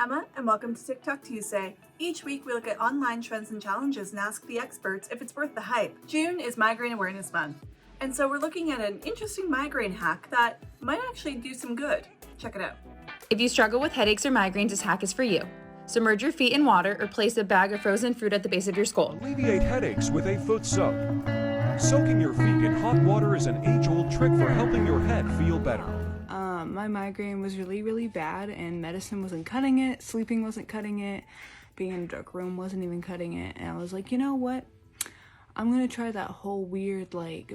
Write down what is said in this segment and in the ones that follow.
Emma, and welcome to TikTok Tuesday. Each week we look at online trends and challenges and ask the experts if it's worth the hype. June is Migraine Awareness Month, and so we're looking at an interesting migraine hack that might actually do some good. Check it out. If you struggle with headaches or migraines, this hack is for you. Submerge your feet in water or place a bag of frozen fruit at the base of your skull. Alleviate headaches with a foot soak. Soaking your feet in hot water is an age-old trick for helping your head feel better. My migraine was really bad, and medicine wasn't cutting it, sleeping wasn't cutting it, being in a dark room wasn't even cutting it, and I was like, you know what? I'm gonna try that whole weird,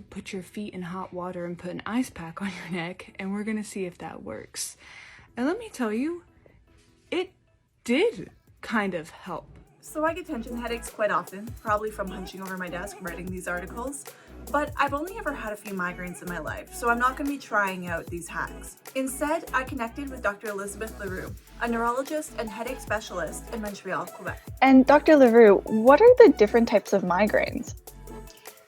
put your feet in hot water and put an ice pack on your neck, and we're gonna see if that works. And let me tell you, it did kind of help. So I get tension headaches quite often, probably from hunching over my desk writing these articles, but I've only ever had a few migraines in my life, so I'm not going to be trying out these hacks. Instead, I connected with Dr. Elizabeth Leroux, a neurologist and headache specialist in Montreal, Quebec. And Dr. Leroux, what are the different types of migraines?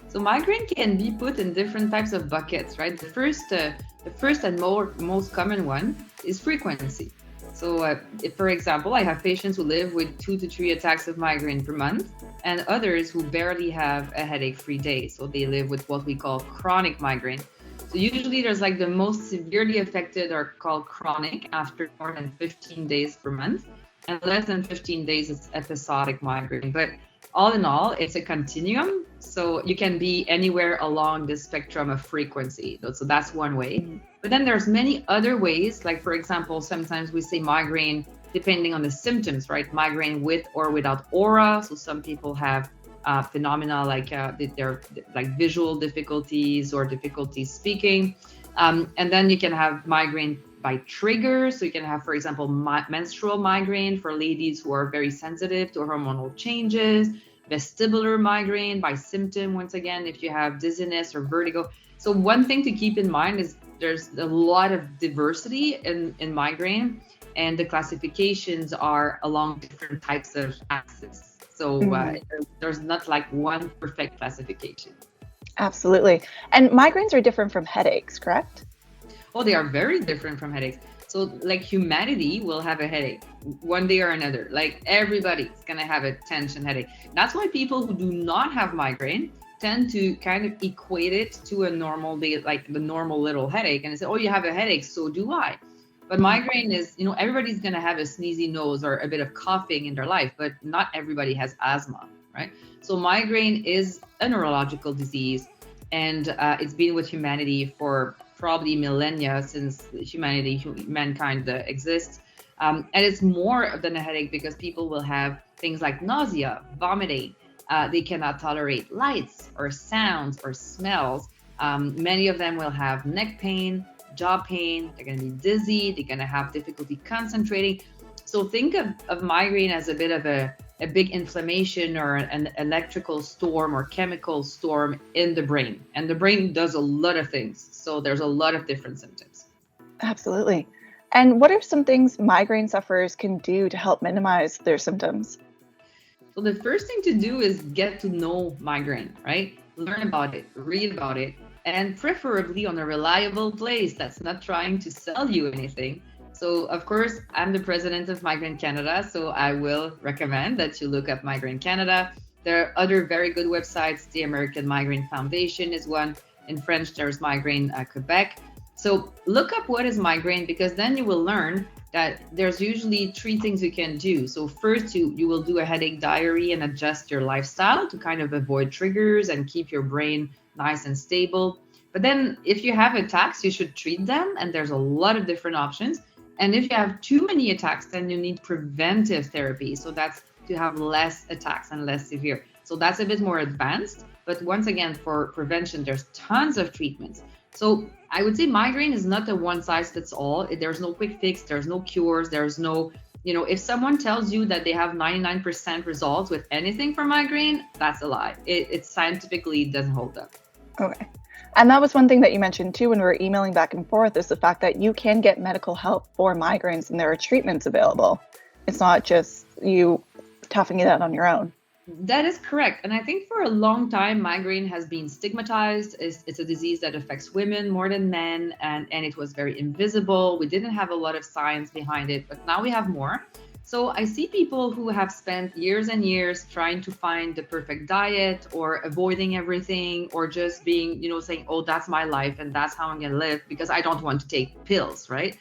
So migraine can be put in different types of buckets, right? The first and most common one is frequency. So if, for example, I have patients who live with 2 to 3 attacks of migraine per month, and others who barely have a headache-free day. So they live with what we call chronic migraine. So usually there's the most severely affected are called chronic after more than 15 days per month, and less than 15 days is episodic migraine. But all in all, it's a continuum. So you can be anywhere along the spectrum of frequency. So that's one way. But then there's many other ways. Like, for example, sometimes we say migraine depending on the symptoms, right? Migraine with or without aura. So some people have phenomena they're like visual difficulties or difficulty speaking. And then you can have migraine by trigger. So you can have, for example, menstrual migraine for ladies who are very sensitive to hormonal changes. Vestibular migraine by symptom, once again, if you have dizziness or vertigo. So one thing to keep in mind is there's a lot of diversity in migraine, and the classifications are along different types of axes. So there's not one perfect classification. Absolutely. And migraines are different from headaches, correct? Oh, they are very different from headaches. So humanity will have a headache one day or another. Everybody's gonna have a tension headache. That's why people who do not have migraine tend to kind of equate it to a normal day, like the normal little headache, and they say, oh, you have a headache, so do I. But migraine is, everybody's gonna have a sneezy nose or a bit of coughing in their life, but not everybody has asthma, right? So migraine is a neurological disease, and it's been with humanity for probably millennia since mankind exists. And it's more than a headache because people will have things like nausea, vomiting. They cannot tolerate lights or sounds or smells. Many of them will have neck pain, jaw pain. They're going to be dizzy. They're going to have difficulty concentrating. So think of migraine as a bit of a big inflammation or an electrical storm or chemical storm in the brain. And the brain does a lot of things. So there's a lot of different symptoms. Absolutely. And what are some things migraine sufferers can do to help minimize their symptoms? So the first thing to do is get to know migraine, right? Learn about it, read about it, and preferably on a reliable place that's not trying to sell you anything. So of course, I'm the president of Migraine Canada, so I will recommend that you look up Migraine Canada. There are other very good websites. The American Migraine Foundation is one. In French, there's Migraine Quebec. So look up what is migraine, because then you will learn that there's usually 3 things you can do. So first, you will do a headache diary and adjust your lifestyle to kind of avoid triggers and keep your brain nice and stable. But then if you have attacks, you should treat them, and there's a lot of different options. And if you have too many attacks, then you need preventive therapy. So that's to have less attacks and less severe. So that's a bit more advanced. But once again, for prevention, there's tons of treatments. So I would say migraine is not a one size fits all. There's no quick fix. There's no cures. There's no, if someone tells you that they have 99% results with anything for migraine, that's a lie. It scientifically doesn't hold up. Okay. And that was one thing that you mentioned too when we were emailing back and forth, is the fact that you can get medical help for migraines and there are treatments available. It's not just you toughing it out on your own. That is correct. And I think for a long time, migraine has been stigmatized. It's a disease that affects women more than men, and it was very invisible. We didn't have a lot of science behind it, but now we have more. So I see people who have spent years and years trying to find the perfect diet or avoiding everything or just being, saying, oh, that's my life and that's how I'm going to live because I don't want to take pills, right?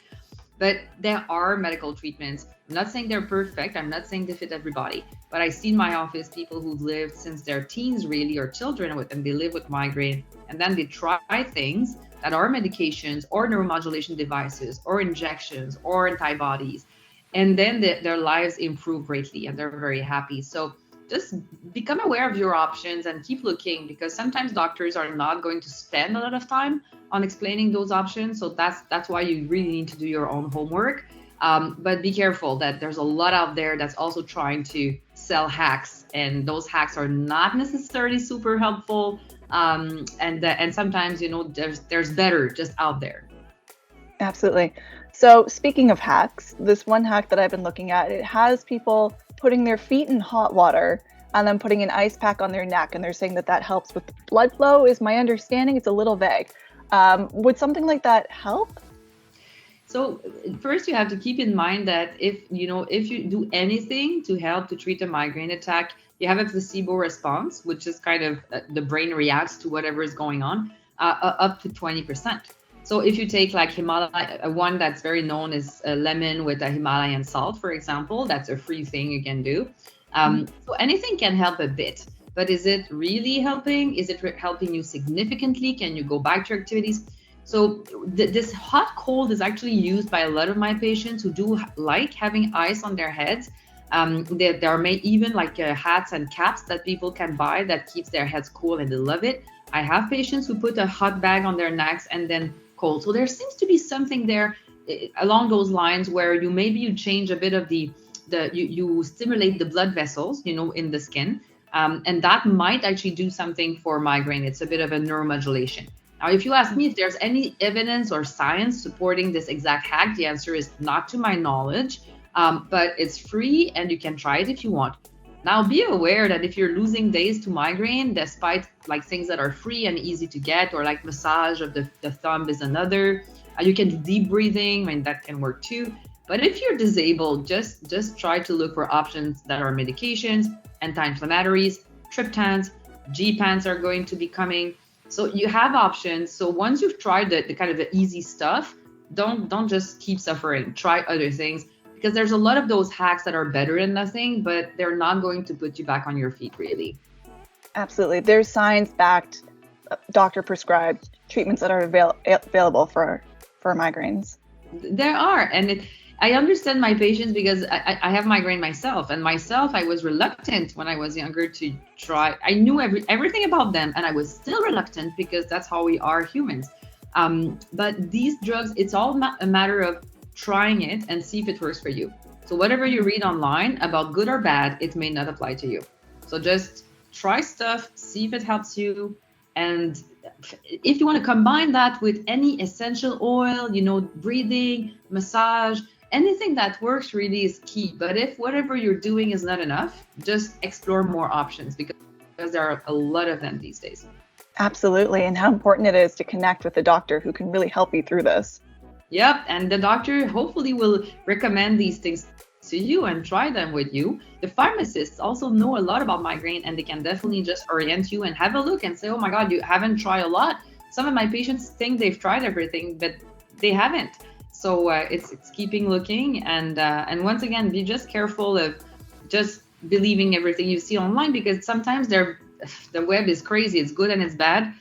But there are medical treatments. I'm not saying they're perfect. I'm not saying they fit everybody. But I see in my office people who've lived since their teens, really, or children with them. They live with migraine. And then they try things that are medications or neuromodulation devices or injections or antibodies. And then their lives improve greatly and they're very happy. So just become aware of your options and keep looking, because sometimes doctors are not going to spend a lot of time on explaining those options. So that's why you really need to do your own homework. But be careful that there's a lot out there that's also trying to sell hacks, and those hacks are not necessarily super helpful. And sometimes, there's better just out there. Absolutely. So speaking of hacks, this one hack that I've been looking at, it has people putting their feet in hot water and then putting an ice pack on their neck. And they're saying that helps with blood flow, is my understanding. It's a little vague. Would something like that help? So first you have to keep in mind that if you do anything to help to treat a migraine attack, you have a placebo response, which is kind of the brain reacts to whatever is going on, up to 20%. So if you take like Himalaya, one that's very known is lemon with a Himalayan salt, for example, that's a free thing you can do. So anything can help a bit, but is it really helping? Is it helping you significantly? Can you go back to your activities? So this hot cold is actually used by a lot of my patients who do like having ice on their heads. There are even like hats and caps that people can buy that keeps their heads cool, and they love it. I have patients who put a hot bag on their necks and then cold. So there seems to be something there along those lines where you change a bit of you stimulate the blood vessels, in the skin. And that might actually do something for migraine. It's a bit of a neuromodulation. Now, if you ask me if there's any evidence or science supporting this exact hack, the answer is not to my knowledge, but it's free and you can try it if you want. Now, be aware that if you're losing days to migraine, despite like things that are free and easy to get, or like massage of the thumb is another, you can do deep breathing, that can work too. But if you're disabled, just try to look for options that are medications, anti-inflammatories, triptans, G-pans are going to be coming. So you have options. So once you've tried the kind of the easy stuff, don't just keep suffering. Try other things. Because there's a lot of those hacks that are better than nothing, but they're not going to put you back on your feet, really. Absolutely. There's science-backed, doctor-prescribed treatments that are available for migraines. There are. And I understand my patients because I have migraine myself. And I was reluctant when I was younger to try. I knew everything about them, and I was still reluctant because that's how we are humans. But these drugs, it's all a matter of trying it and see if it works for you. So whatever you read online about good or bad, it may not apply to you. So just try stuff, see if it helps you. And if you want to combine that with any essential oil, breathing, massage, anything that works really is key. But if whatever you're doing is not enough, just explore more options because there are a lot of them these days. Absolutely. And how important it is to connect with a doctor who can really help you through this. Yep, and the doctor hopefully will recommend these things to you and try them with you. The pharmacists also know a lot about migraine, and they can definitely just orient you and have a look and say, oh my God, you haven't tried a lot. Some of my patients think they've tried everything, but they haven't. So it's keeping looking. And once again, be just careful of just believing everything you see online, because sometimes the web is crazy. It's good and it's bad.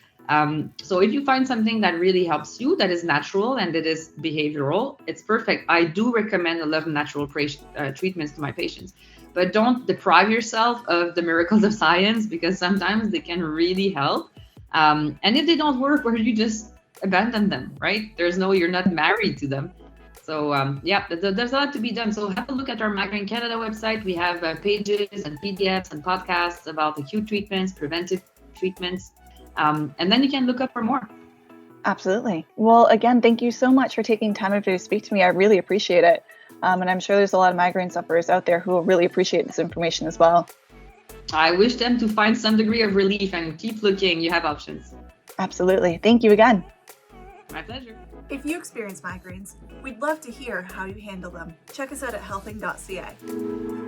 So if you find something that really helps you, that is natural and that is behavioral, it's perfect. I do recommend a lot of natural treatments to my patients, but don't deprive yourself of the miracles of science, because sometimes they can really help. And if they don't work, well, you just abandon them, right? You're not married to them. So there's a lot to be done. So have a look at our Migraine Canada website. We have pages and PDFs and podcasts about acute treatments, preventive treatments. And then you can look up for more. Absolutely. Well, again, thank you so much for taking time to speak to me. I really appreciate it. And I'm sure there's a lot of migraine sufferers out there who will really appreciate this information as well. I wish them to find some degree of relief and keep looking. You have options. Absolutely. Thank you again. My pleasure. If you experience migraines, we'd love to hear how you handle them. Check us out at healthing.ca.